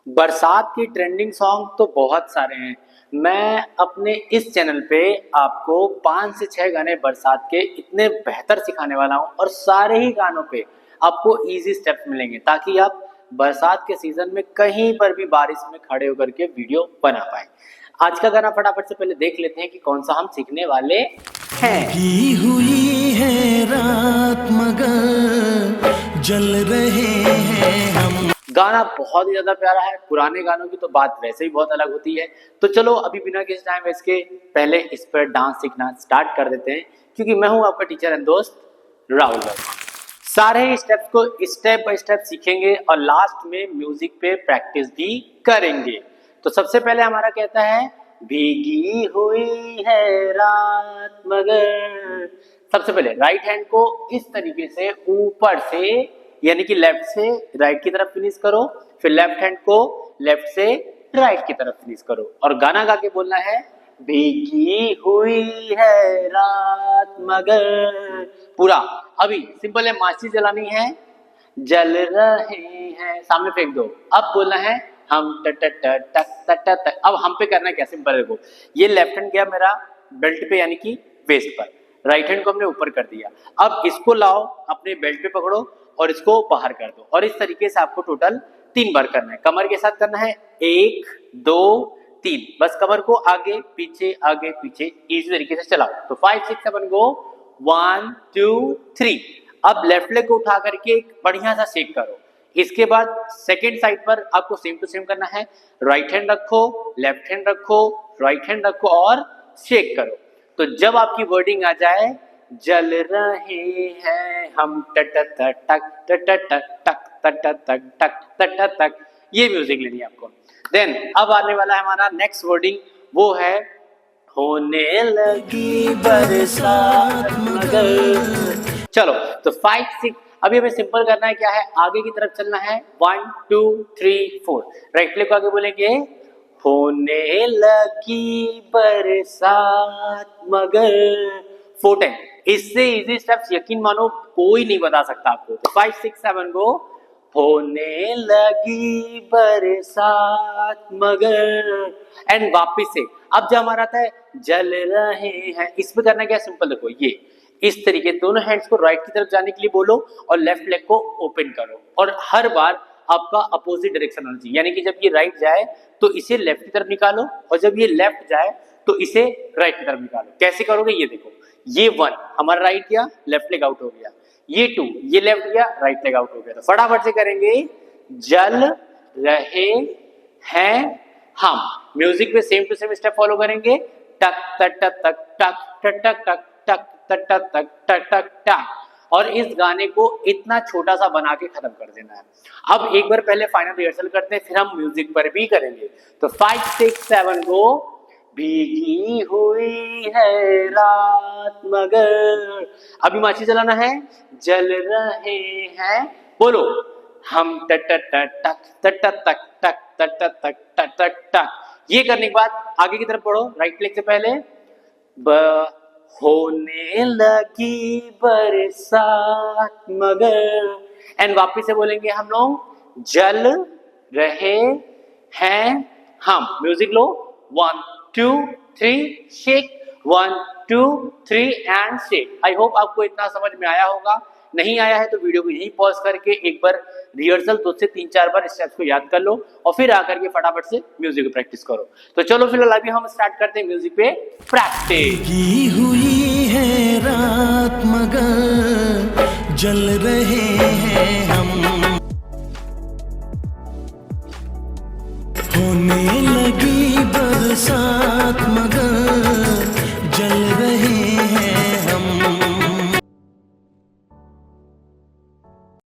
बरसात की trending song तो बहुत सारे हैं। मैं अपने इस चैनल पे आपको 5 से 6 गाने बरसात के इतने बेहतर सिखाने वाला हूँ और सारे ही गानों पे आपको इजी स्टेप्स मिलेंगे ताकि आप बरसात के सीजन में कहीं पर भी बारिश में खड़े होकर के वीडियो बना पाए। आज का गाना फटाफट से पहले देख लेते हैं कि कौन सा हम सीखने वाले हैं। की हुई है रात मगर जल रहे हैं हम। गाना बहुत ही ज्यादा प्यारा है। पुराने गानों की तो बात वैसे ही बहुत अलग होती है। तो चलो अभी बिना किसी टाइम वेस्ट के पहले इस पर डांस सीखना स्टार्ट कर देते हैं, क्योंकि मैं हूं आपका टीचर एंड दोस्त राहुल वर्मा। सारे स्टेप्स को स्टेप बाय स्टेप सीखेंगे और लास्ट में म्यूजिक पे प्रैक्टिस भी करेंगे। तो सबसे पहले हमारा कहता है भीगी हुई है रात मगर। सबसे पहले राइट हैंड को इस तरीके से ऊपर से यानी कि लेफ्ट से राइट की तरफ फिनिश करो, फिर लेफ्ट हैंड को लेफ्ट से राइट की तरफ फिनिश करो और गाना गा के बोलना है भीगी हुई है रात मगर। पूरा अभी सिंपल है, माचिस जलानी है, जल रहे हैं, सामने फेंक दो। अब बोलना है हम टक टक टक टक टक। अब हम पे करना है क्या, सिंपल है। देखो ये लेफ्ट हैंड गया मेरा बेल्ट पे यानी कि वेस्ट पर, राइट हैंड को हमने ऊपर कर दिया। अब इसको लाओ अपने बेल्ट पे पकड़ो और इसको बाहर कर दो और इस तरीके से आपको टोटल 3 बार करना है। कमर के साथ करना है 1 2 3, बस कमर को आगे पीछे इसी तरीके से चलाओ। तो 5 6 7 गो 1 2 3। अब लेफ्ट लेग को उठा करके एक बढ़िया सा शेक करो। इसके बाद सेकेंड साइड पर आपको सेम टू सेम करना है। राइट हैंड रखो, लेफ्ट हैंड रखो, राइट हैंड रखो और शेक करो। तो जब आपकी वर्डिंग आ जाए जल रहे हैं हम टक टक टक टक टक टक टक टक टक टक, ये म्यूजिक लेनी है आपको। देन अब आने वाला है हमारा नेक्स्ट वर्डिंग, वो है होने लगी बरसात मगर। चलो तो 5 6 अभी हमें सिंपल करना है, क्या है, आगे की तरफ चलना है 1 2 3 4। राइट लेग को आगे बोलेंगे होने लगी बरसात मगर 4 टाइम। इससे इजी स्टेप्स यकीन मानो कोई नहीं बता सकता आपको। तो 5 6 7 गो होने लगी बरसात मगर एंड वापिस से। अब जब हमारा आता है जल रहे हैं, इस पे करना क्या, सिंपल देखो ये इस तरीके दोनों हैंड्स को राइट की तरफ जाने के लिए बोलो और लेफ्ट लेग को ओपन करो और हर बार आपका अपोजिट डायरेक्शन होना चाहिए। यानी कि जब ये राइट जाए तो इसे लेफ्ट की तरफ निकालो और जब ये लेफ्ट जाए तो इसे राइट की तरफ निकालो। कैसे करोगे, ये देखो, ये 1 हमारा राइट गया, लेफ्ट लेग आउट हो गया, ये 2 ये लेफ्ट गया, राइट लेग आउट हो गया। तो फटाफट से करेंगे जल रहे हैं हम। म्यूजिक पे same to same step follow करेंगे, टक टक टक टक टक टक टक टक टक टक टक टक टक टक। और इस गाने को इतना छोटा सा बना के खत्म कर देना है। अब एक बार पहले फाइनल रिहर्सल करते हैं, फिर हम म्यूजिक पर भी करेंगे। तो 5 6 7 गो भीगी हुई है रात मगर। अभी माची जलाना है, जल रहे हैं, बोलो हम टक टक टक टक टक टक टक टक टक टक टक टक टक। ये करने के बाद आगे की तरफ पढ़ो, राइट लेग से पहले होने लगी बरसात मगर एंड वापिस से बोलेंगे हम लोग जल रहे हैं हम। Music low 1 2 3 shake 1 2 3 and shake. I hope आपको इतना समझ में आया होगा। नहीं आया है तो वीडियो को यहीं पॉज करके एक बार रिहर्सल 2 से 3 4 बार स्टेप्स को याद कर लो और फिर आकर के फटाफट से म्यूजिक को प्रैक्टिस करो। तो चलो फिलहाल अभी हम स्टार्ट करते हैं म्यूजिक पे प्रैक्टिस। की हुई है रात मगर जल रहे हैं हम। होने लगी बरसात मगर